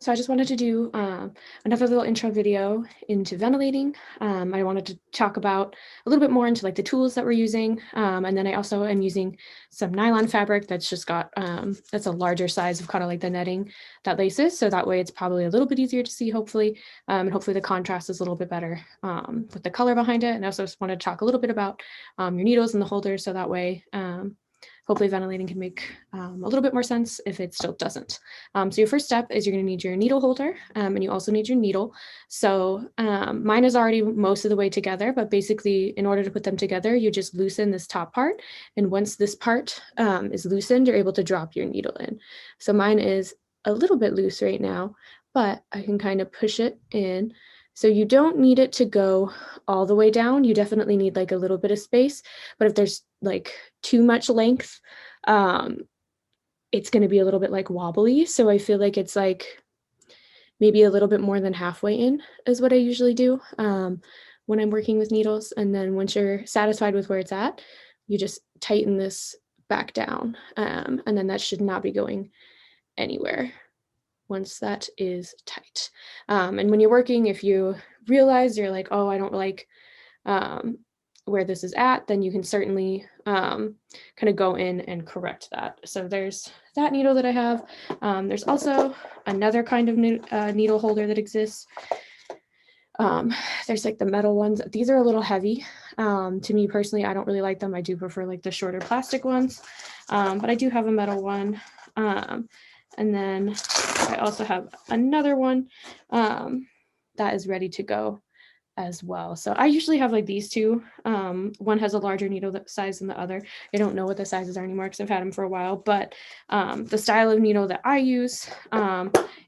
So I just wanted to do another little intro video into ventilating. I wanted to talk about a little bit more into like the tools that we're using. And then I also am using some nylon fabric that's just got, that's a larger size of kind of like the netting that laces. So that way it's probably a little bit easier to see, hopefully. And hopefully the contrast is a little bit better with the color behind it. And I also just want to talk a little bit about your needles and the holders. So that way, hopefully ventilating can make a little bit more sense if it still doesn't. So your first step is you're going to need your needle holder, and you also need your needle. So mine is already most of the way together, but basically in order to put them together, you just loosen this top part. And once this part is loosened, you're able to drop your needle in. So mine is a little bit loose right now, but I can kind of push it in. So you don't need it to go all the way down. You definitely need like a little bit of space, but if there's like too much length, it's going to be a little bit like wobbly. So I feel like it's like maybe a little bit more than halfway in is what I usually do when I'm working with needles. And then once you're satisfied with where it's at, you just tighten this back down. And then that should not be going anywhere once that is tight. And when you're working, if you realize you're like, oh, I don't like where this is at, then you can certainly kind of go in and correct that. So there's that needle that I have. There's also another kind of needle holder that exists. There's like the metal ones. These are a little heavy. To me personally, I don't really like them. I do prefer like the shorter plastic ones, but I do have a metal one. And then I also have another one that is ready to go as well. So I usually have like these two. One has a larger needle size than the other. I don't know what the sizes are anymore because I've had them for a while, but the style of needle that I use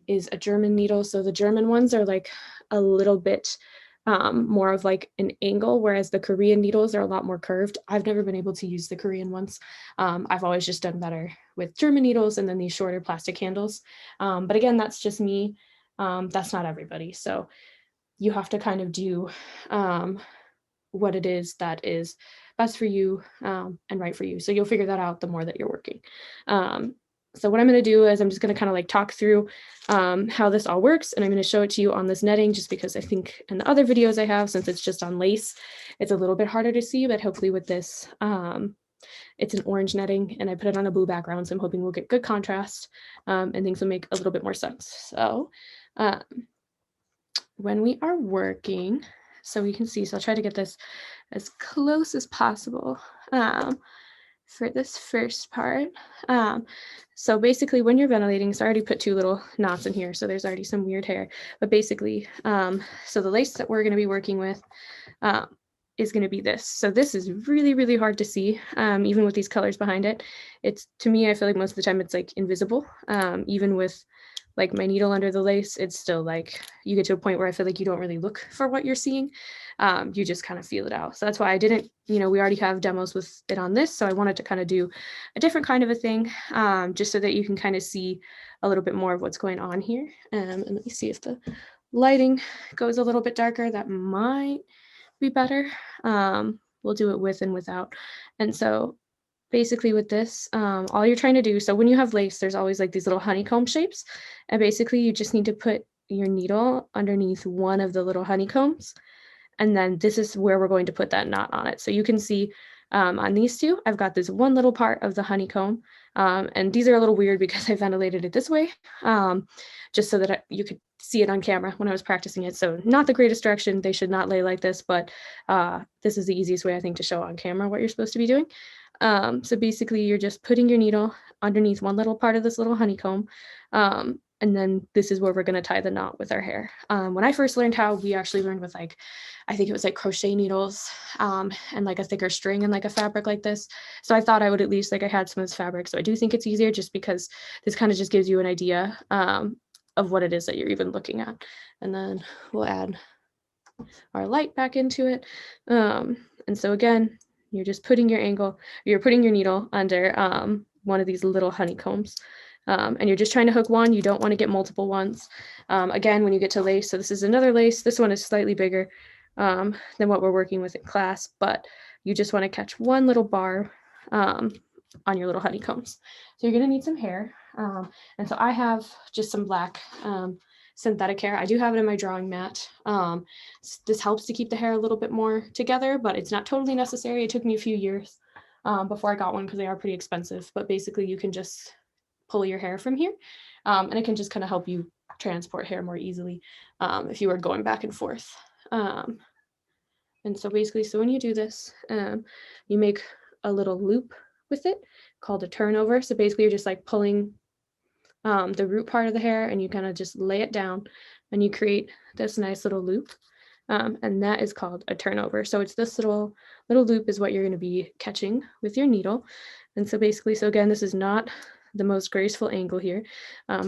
is a German needle. So the German ones are like a little bit more of like an angle, whereas the Korean needles are a lot more curved. I've never been able to use the Korean ones. I've always just done better with German needles and then these shorter plastic handles. But again, that's just me. That's not everybody. So you have to kind of do what it is that is best for you and right for you. So you'll figure that out the more that you're working. So what I'm going to do is I'm just going to kind of like talk through how this all works, and I'm going to show it to you on this netting just because I think in the other videos I have, since it's just on lace, it's a little bit harder to see, but hopefully with this, it's an orange netting and I put it on a blue background, so I'm hoping we'll get good contrast and things will make a little bit more sense. So when we are working, so we can see, so I'll try to get this as close as possible for this first part. So basically when you're ventilating, so I already put two little knots in here, so there's already some weird hair, but basically, so the lace that we're going to be working with is going to be this. So this is really, really hard to see, even with these colors behind it. It's, to me, I feel like most of the time it's like invisible, even with like my needle under the lace, it's still like you get to a point where I feel like you don't really look for what you're seeing. You just kind of feel it out. So that's why I didn't, we already have demos with it on this. So I wanted to kind of do a different kind of a thing, just so that you can kind of see a little bit more of what's going on here. And let me see if the lighting goes a little bit darker. That might be better. We'll do it with and without. And so basically with this, all you're trying to do, so when you have lace, there's always like these little honeycomb shapes. And basically you just need to put your needle underneath one of the little honeycombs. And then this is where we're going to put that knot on it. So you can see on these two, I've got this one little part of the honeycomb. And these are a little weird because I ventilated it this way, just so that you could see it on camera when I was practicing it. So not the greatest direction. They should not lay like this, but this is the easiest way, I think, to show on camera what you're supposed to be doing. So basically you're just putting your needle underneath one little part of this little honeycomb. And then this is where we're going to tie the knot with our hair. When I first learned how, we actually learned with like, I think it was like crochet needles and like a thicker string and like a fabric like this. So I thought I would at least like I had some of this fabric. So I do think it's easier just because this kind of just gives you an idea of what it is that you're even looking at. And then we'll add our light back into it. And so again, you're just putting you're putting your needle under one of these little honeycombs. And you're just trying to hook one. You don't want to get multiple ones. Again, when you get to lace, so this is another lace. This one is slightly bigger than what we're working with in class, but you just want to catch one little bar on your little honeycombs. So you're going to need some hair. And so I have just some black synthetic hair. I do have it in my drawing mat. This helps to keep the hair a little bit more together, but it's not totally necessary. It took me a few years before I got one because they are pretty expensive. But basically, you can just pull your hair from here, and it can just kind of help you transport hair more easily if you were going back and forth. And so basically, so when you do this, you make a little loop with it called a turnover. So basically, you're just like pulling the root part of the hair, and you kind of just lay it down, and you create this nice little loop, and that is called a turnover. So it's this little loop is what you're going to be catching with your needle. And so basically, so again, this is not the most graceful angle here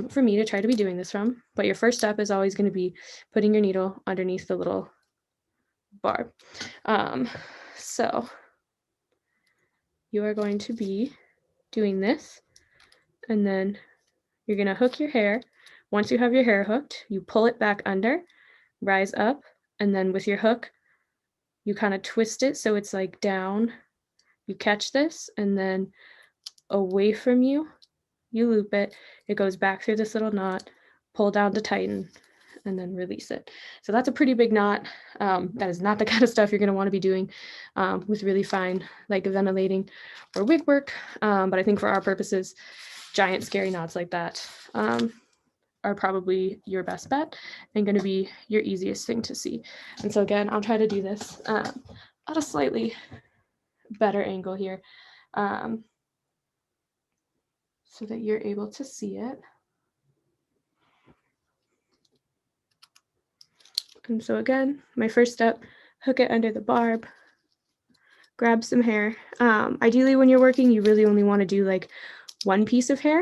for me to try to be doing this from, but your first step is always going to be putting your needle underneath the little barb. So you are going to be doing this, and then you're going to hook your hair. Once you have your hair hooked, you pull it back under, rise up, and then with your hook, you kind of twist it so it's like down. You catch this, and then away from you, you loop it. It goes back through this little knot, pull down to tighten, and then release it. So that's a pretty big knot. That is not the kind of stuff you're going to want to be doing with really fine, like ventilating or wig work. But I think for our purposes, giant scary knots like that are probably your best bet and going to be your easiest thing to see. And so again, I'll try to do this at a slightly better angle here so that you're able to see it. And so again, my first step, hook it under the barb, grab some hair. Ideally, when you're working, you really only want to do like one piece of hair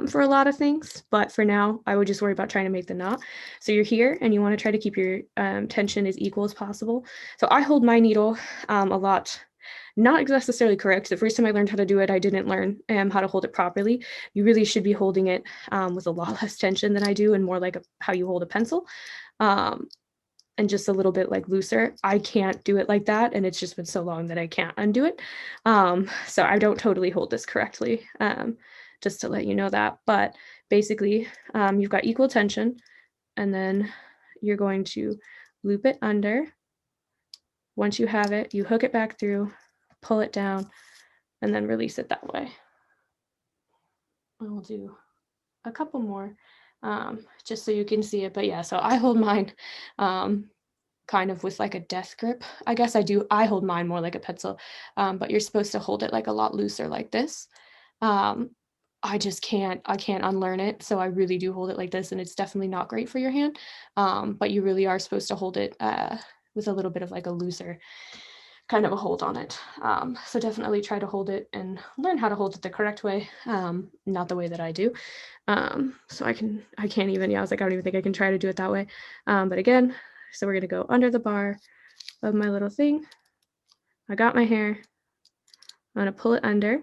for a lot of things, but for now, I would just worry about trying to make the knot. So you're here and you want to try to keep your tension as equal as possible. So I hold my needle a lot, not necessarily correct. The first time I learned how to do it, I didn't learn how to hold it properly. You really should be holding it with a lot less tension than I do, and more like how you hold a pencil. And just a little bit like looser. I can't do it like that, and it's just been so long that I can't undo it. So I don't totally hold this correctly, just to let you know that. But basically, you've got equal tension, and then you're going to loop it under. Once you have it, you hook it back through, pull it down, and then release it that way. I will do a couple more just so you can see it. But yeah, so I hold mine kind of with like a death grip. I guess I hold mine more like a pencil, but you're supposed to hold it like a lot looser like this. I can't unlearn it. So I really do hold it like this, and it's definitely not great for your hand. But you really are supposed to hold it with a little bit of like a looser kind of a hold on it. So definitely try to hold it and learn how to hold it the correct way, not the way that I do. So I can't even, I was like, I don't even think I can try to do it that way. But again, so we're gonna go under the bar of my little thing. I got my hair. I'm gonna pull it under.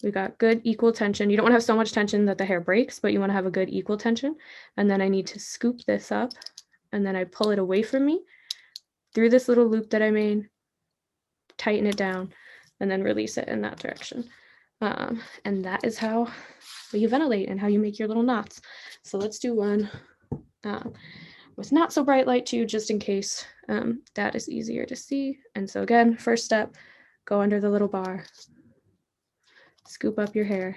We got good equal tension. You don't want to have so much tension that the hair breaks, but you want to have a good equal tension. And then I need to scoop this up, and then I pull it away from me through this little loop that I made, tighten it down, and then release it in that direction. And that is how you ventilate and how you make your little knots. So let's do one with not so bright light too, just in case that is easier to see. And so again, first step, go under the little bar, scoop up your hair,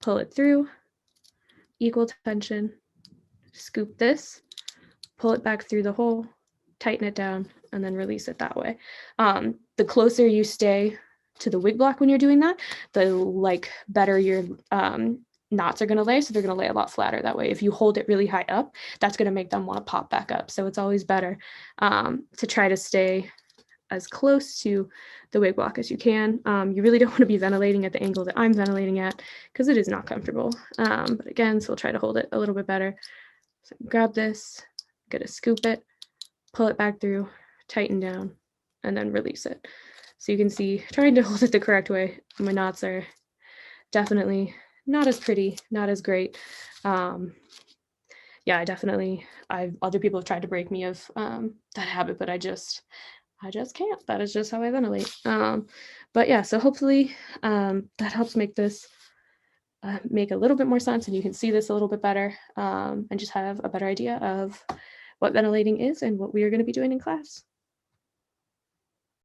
pull it through, equal tension, scoop this, pull it back through the hole, tighten it down, and then release it that way. The closer you stay to the wig block when you're doing that, the better your knots are going to lay. So they're going to lay a lot flatter that way. If you hold it really high up, that's going to make them want to pop back up. So it's always better to try to stay as close to the wig block as you can. You really don't want to be ventilating at the angle that I'm ventilating at, because it is not comfortable. But again, so we'll try to hold it a little bit better. So grab this, gonna scoop it, pull it back through, tighten down, and then release it. So you can see, trying to hold it the correct way. My knots are definitely not as pretty, not as great. Yeah, other people have tried to break me of that habit, but I just can't. That is just how I ventilate. But yeah, so hopefully that helps make this make a little bit more sense and you can see this a little bit better, and just have a better idea of what ventilating is and what we are going to be doing in class.